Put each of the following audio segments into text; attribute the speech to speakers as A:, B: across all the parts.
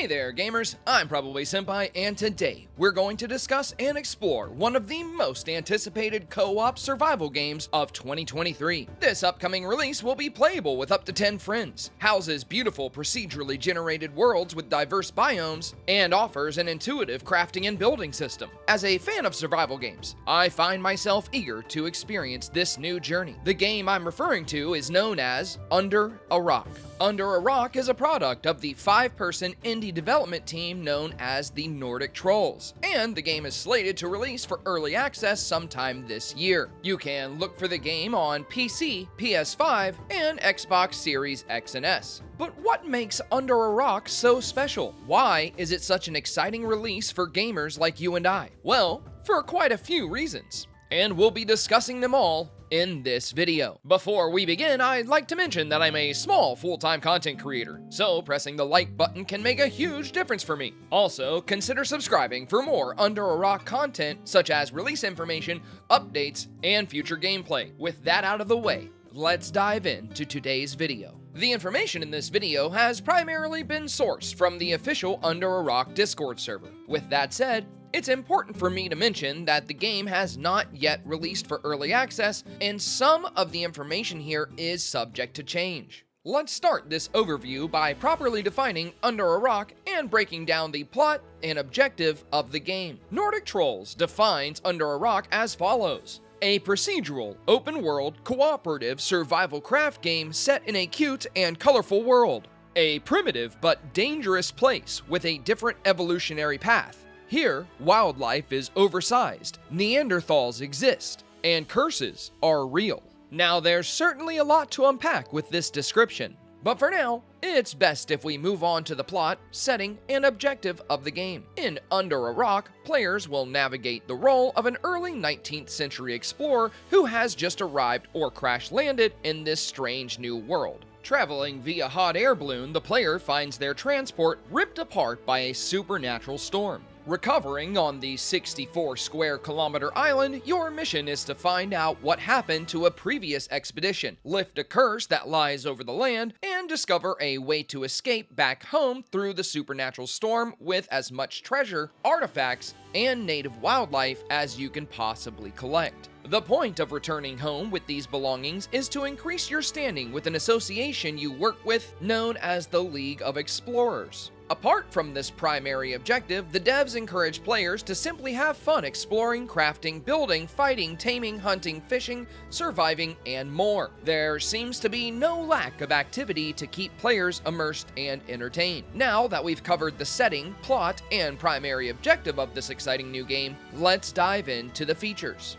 A: Hey there, gamers! I'm Probably Senpai, and today we're going to discuss and explore one of the most anticipated co-op survival games of 2023. This upcoming release will be playable with up to 10 friends, houses beautiful procedurally generated worlds with diverse biomes, and offers an intuitive crafting and building system. As a fan of survival games, I find myself eager to experience this new journey. The game I'm referring to is known as UnderARock. UnderARock is a product of the 5-person indie development team known as the Nordic Trolls, and the game is slated to release for early access sometime this year. You can look for the game on PC, PS5, and Xbox Series X and S. But what makes UnderARock so special? Why is it such an exciting release for gamers like you and I? Well, for quite a few reasons, and we'll be discussing them all in this video. Before we begin, I'd like to mention that I'm a small full-time content creator, so pressing the like button can make a huge difference for me. Also, consider subscribing for more UnderARock content such as release information, updates, and future gameplay. With that out of the way, let's dive into today's video. The information in this video has primarily been sourced from the official UnderARock Discord server. With that said, it's important for me to mention that the game has not yet released for early access, and some of the information here is subject to change. Let's start this overview by properly defining UnderARock and breaking down the plot and objective of the game. Nordic Trolls defines UnderARock as follows: a procedural, open-world, cooperative survival craft game set in a cute and colorful world. A primitive but dangerous place with a different evolutionary path. Here, wildlife is oversized, Neanderthals exist, and curses are real. Now, there's certainly a lot to unpack with this description, but for now, it's best if we move on to the plot, setting, and objective of the game. In UnderARock, players will navigate the role of an early 19th century explorer who has just arrived or crash-landed in this strange new world. Traveling via hot air balloon, the player finds their transport ripped apart by a supernatural storm. Recovering on the 64 square kilometer island, your mission is to find out what happened to a previous expedition, lift a curse that lies over the land, and discover a way to escape back home through the supernatural storm with as much treasure, artifacts, and native wildlife as you can possibly collect. The point of returning home with these belongings is to increase your standing with an association you work with known as the League of Explorers. Apart from this primary objective, the devs encourage players to simply have fun exploring, crafting, building, fighting, taming, hunting, fishing, surviving, and more. There seems to be no lack of activity to keep players immersed and entertained. Now that we've covered the setting, plot, and primary objective of this exciting new game, let's dive into the features.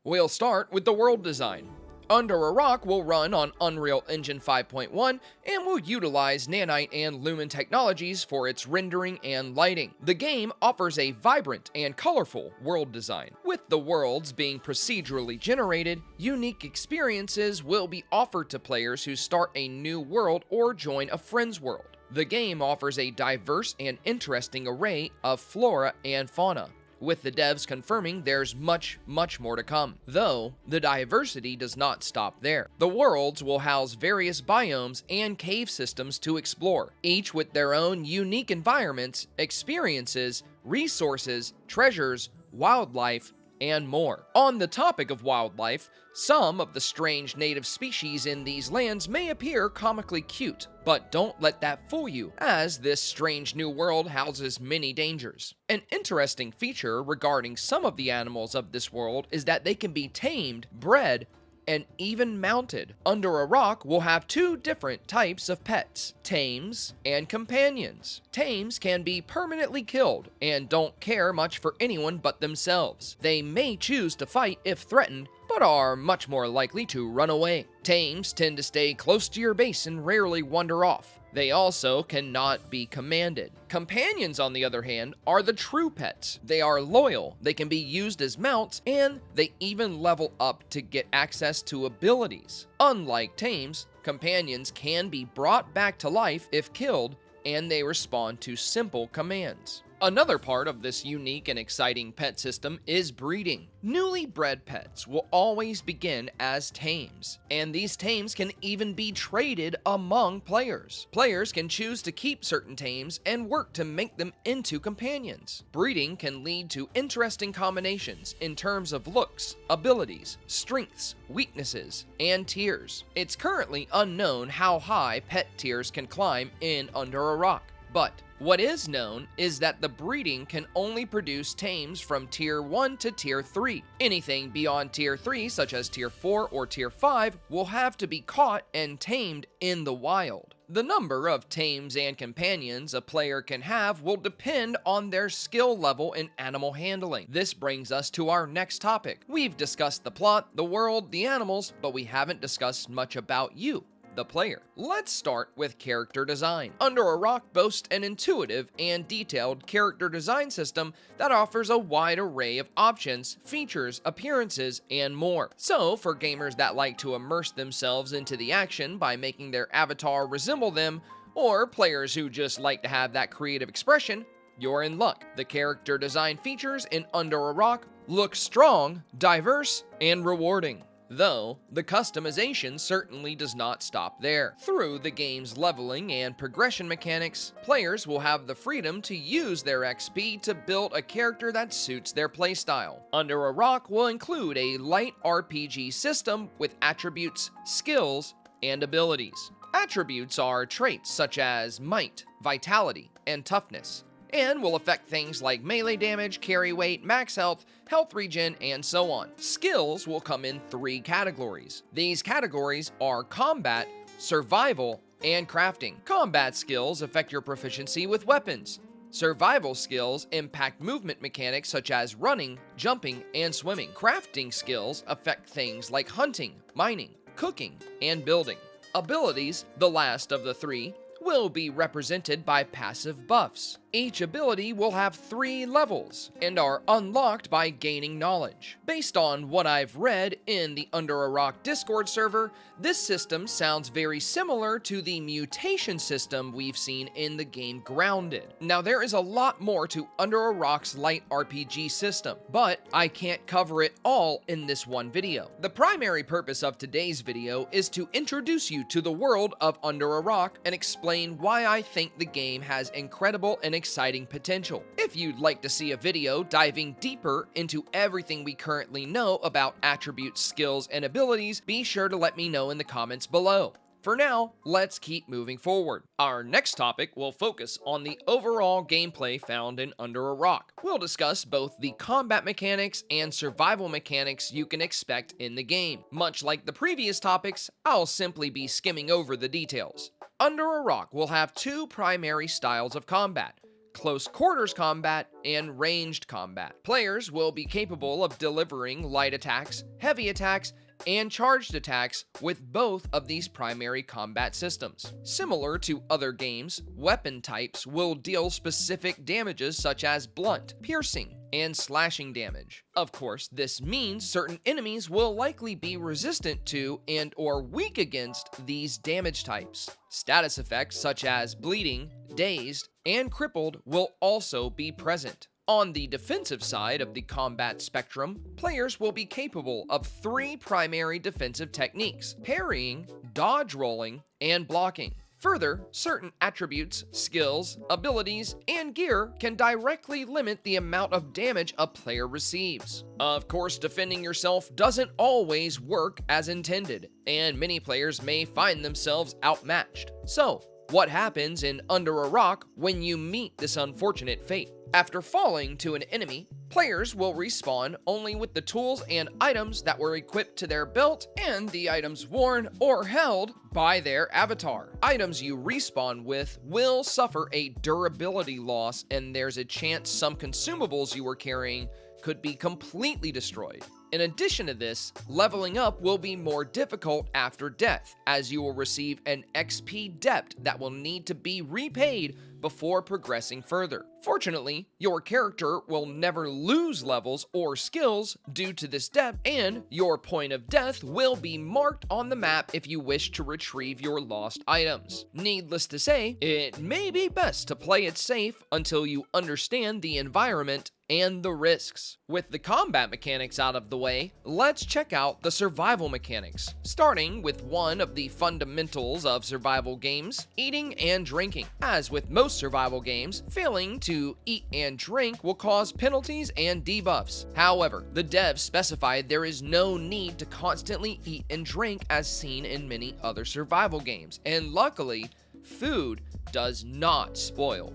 A: We'll start with the world design. UnderARock will run on Unreal Engine 5.1 and will utilize nanite and lumen technologies for its rendering and lighting. The game offers a vibrant and colorful world design. With the worlds being procedurally generated, unique experiences will be offered to players who start a new world or join a friend's world. The game offers a diverse and interesting array of flora and fauna, with the devs confirming there's much more to come. Though, the diversity does not stop there. The worlds will house various biomes and cave systems to explore, each with their own unique environments, experiences, resources, treasures, wildlife, and more. On the topic of wildlife, some of the strange native species in these lands may appear comically cute, but don't let that fool you, as this strange new world houses many dangers. An interesting feature regarding some of the animals of this world is that they can be tamed, bred, and even mounted. UnderARock will have two different types of pets, tames and companions. Tames can be permanently killed and don't care much for anyone but themselves. They may choose to fight if threatened, but are much more likely to run away. Tames tend to stay close to your base and rarely wander off. They also cannot be commanded. Companions, on the other hand, are the true pets. They are loyal, they can be used as mounts, and they even level up to get access to abilities. Unlike tames, companions can be brought back to life if killed, and they respond to simple commands. Another part of this unique and exciting pet system is breeding. Newly bred pets will always begin as tames, and these tames can even be traded among players. Players can choose to keep certain tames and work to make them into companions. Breeding can lead to interesting combinations in terms of looks, abilities, strengths, weaknesses, and tiers. It's currently unknown how high pet tiers can climb in UnderARock, but what is known is that the breeding can only produce tames from Tier 1 to Tier 3. Anything beyond Tier 3, such as Tier 4 or Tier 5, will have to be caught and tamed in the wild. The number of tames and companions a player can have will depend on their skill level in animal handling. This brings us to our next topic. We've discussed the plot, the world, the animals, but we haven't discussed much about you, the player. Let's start with character design. UnderARock boasts an intuitive and detailed character design system that offers a wide array of options, features, appearances, and more. So, for gamers that like to immerse themselves into the action by making their avatar resemble them, or players who just like to have that creative expression, you're in luck. The character design features in UnderARock look strong, diverse, and rewarding. Though, the customization certainly does not stop there. Through the game's leveling and progression mechanics, players will have the freedom to use their XP to build a character that suits their playstyle. UnderARock will include a light RPG system with attributes, skills, and abilities. Attributes are traits such as might, vitality, and toughness, and will affect things like melee damage, carry weight, max health, health regen, and so on. Skills will come in 3 categories. These categories are combat, survival, and crafting. Combat skills affect your proficiency with weapons. Survival skills impact movement mechanics such as running, jumping, and swimming. Crafting skills affect things like hunting, mining, cooking, and building. Abilities, the last of the 3, will be represented by passive buffs. Each ability will have 3 levels and are unlocked by gaining knowledge. Based on what I've read in the UnderARock Discord server, this system sounds very similar to the mutation system we've seen in the game Grounded. Now, there is a lot more to UnderARock's light RPG system, but I can't cover it all in this one video. The primary purpose of today's video is to introduce you to the world of UnderARock and explain why I think the game has incredible and exciting potential. If you'd like to see a video diving deeper into everything we currently know about attributes, skills, and abilities, be sure to let me know in the comments below. For now, let's keep moving forward. Our next topic will focus on the overall gameplay found in UnderARock. We'll discuss both the combat mechanics and survival mechanics you can expect in the game. Much like the previous topics, I'll simply be skimming over the details. UnderARock will have 2 primary styles of combat: close quarters combat and ranged combat. Players will be capable of delivering light attacks, heavy attacks, and charged attacks with both of these primary combat systems. Similar to other games, weapon types will deal specific damages such as blunt, piercing, and slashing damage. Of course, this means certain enemies will likely be resistant to and/or weak against these damage types. Status effects such as bleeding, dazed, and crippled will also be present. On the defensive side of the combat spectrum, players will be capable of 3 primary defensive techniques: parrying, dodge rolling, and blocking. Further, certain attributes, skills, abilities, and gear can directly limit the amount of damage a player receives. Of course, defending yourself doesn't always work as intended, and many players may find themselves outmatched. So, what happens in UnderARock when you meet this unfortunate fate? After falling to an enemy, players will respawn only with the tools and items that were equipped to their belt and the items worn or held by their avatar. Items you respawn with will suffer a durability loss, and there's a chance some consumables you were carrying could be completely destroyed. In addition to this, leveling up will be more difficult after death, as you will receive an XP debt that will need to be repaid before progressing further. Fortunately, your character will never lose levels or skills due to this debt, and your point of death will be marked on the map if you wish to retrieve your lost items. Needless to say, it may be best to play it safe until you understand the environment and the risks. With the combat mechanics out of the way, let's check out the survival mechanics, starting with one of the fundamentals of survival games, eating and drinking. As with most survival games, failing to eat and drink will cause penalties and debuffs. However, the devs specified there is no need to constantly eat and drink as seen in many other survival games, and luckily, food does not spoil.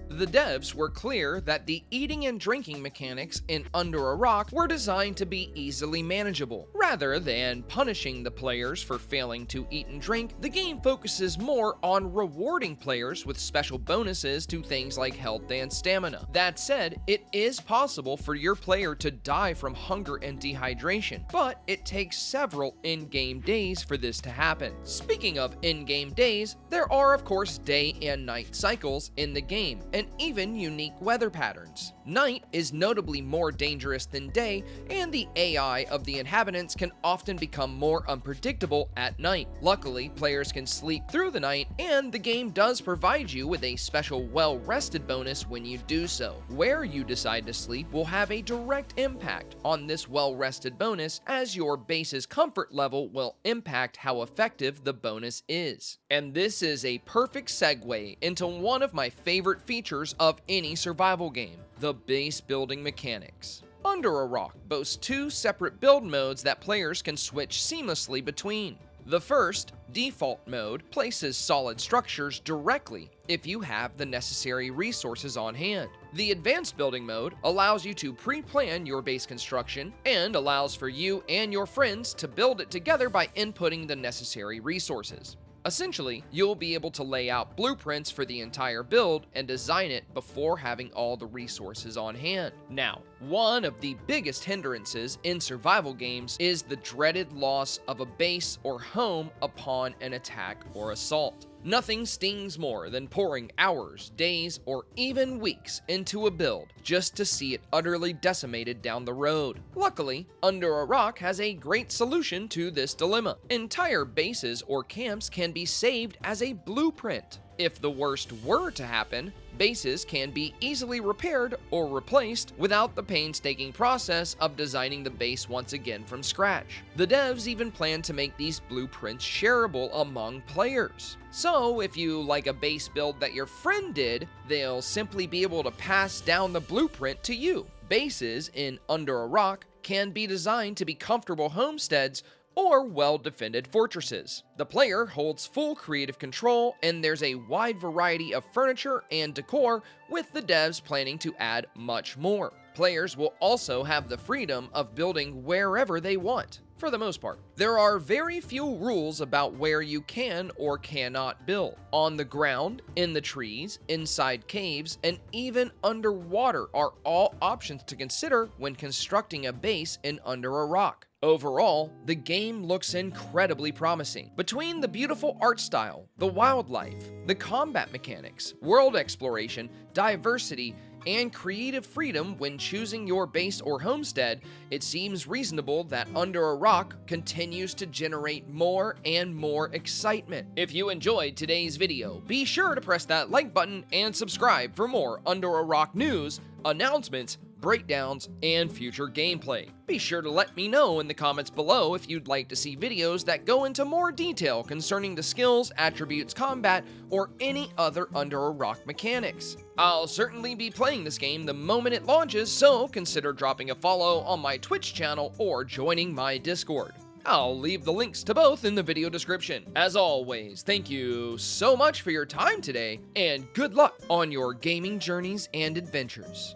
A: The devs were clear that the eating and drinking mechanics in UnderARock were designed to be easily manageable. Rather than punishing the players for failing to eat and drink, the game focuses more on rewarding players with special bonuses to things like health and stamina. That said, it is possible for your player to die from hunger and dehydration, but it takes several in-game days for this to happen. Speaking of in-game days, there are of course day and night cycles in the game, and even unique weather patterns. Night is notably more dangerous than day, and the AI of the inhabitants can often become more unpredictable at night. Luckily, players can sleep through the night, and the game does provide you with a special well-rested bonus when you do so. Where you decide to sleep will have a direct impact on this well-rested bonus, as your base's comfort level will impact how effective the bonus is. And this is a perfect segue into one of my favorite features of any survival game, the base building mechanics. UnderARock boasts two separate build modes that players can switch seamlessly between. The first, default mode, places solid structures directly if you have the necessary resources on hand. The advanced building mode allows you to pre-plan your base construction and allows for you and your friends to build it together by inputting the necessary resources. Essentially, you'll be able to lay out blueprints for the entire build and design it before having all the resources on hand. Now, one of the biggest hindrances in survival games is the dreaded loss of a base or home upon an attack or assault. Nothing stings more than pouring hours, days, or even weeks into a build just to see it utterly decimated down the road. Luckily, UnderARock has a great solution to this dilemma. Entire bases or camps can be saved as a blueprint. If the worst were to happen, bases can be easily repaired or replaced without the painstaking process of designing the base once again from scratch. The devs even plan to make these blueprints shareable among players. So if you like a base build that your friend did, they'll simply be able to pass down the blueprint to you. Bases in UnderARock can be designed to be comfortable homesteads or well-defended fortresses. The player holds full creative control, and there's a wide variety of furniture and decor, with the devs planning to add much more. Players will also have the freedom of building wherever they want, for the most part. There are very few rules about where you can or cannot build. On the ground, in the trees, inside caves, and even underwater are all options to consider when constructing a base in UnderARock. Overall, the game looks incredibly promising. Between the beautiful art style, the wildlife, the combat mechanics, world exploration, diversity, and creative freedom when choosing your base or homestead, it seems reasonable that UnderARock continues to generate more and more excitement. If you enjoyed today's video, be sure to press that like button and subscribe for more UnderARock news, announcements, breakdowns, and future gameplay. Be sure to let me know in the comments below if you'd like to see videos that go into more detail concerning the skills, attributes, combat, or any other UnderARock mechanics. I'll certainly be playing this game the moment it launches, so consider dropping a follow on my Twitch channel or joining my Discord. I'll leave the links to both in the video description. As always, thank you so much for your time today, and good luck on your gaming journeys and adventures.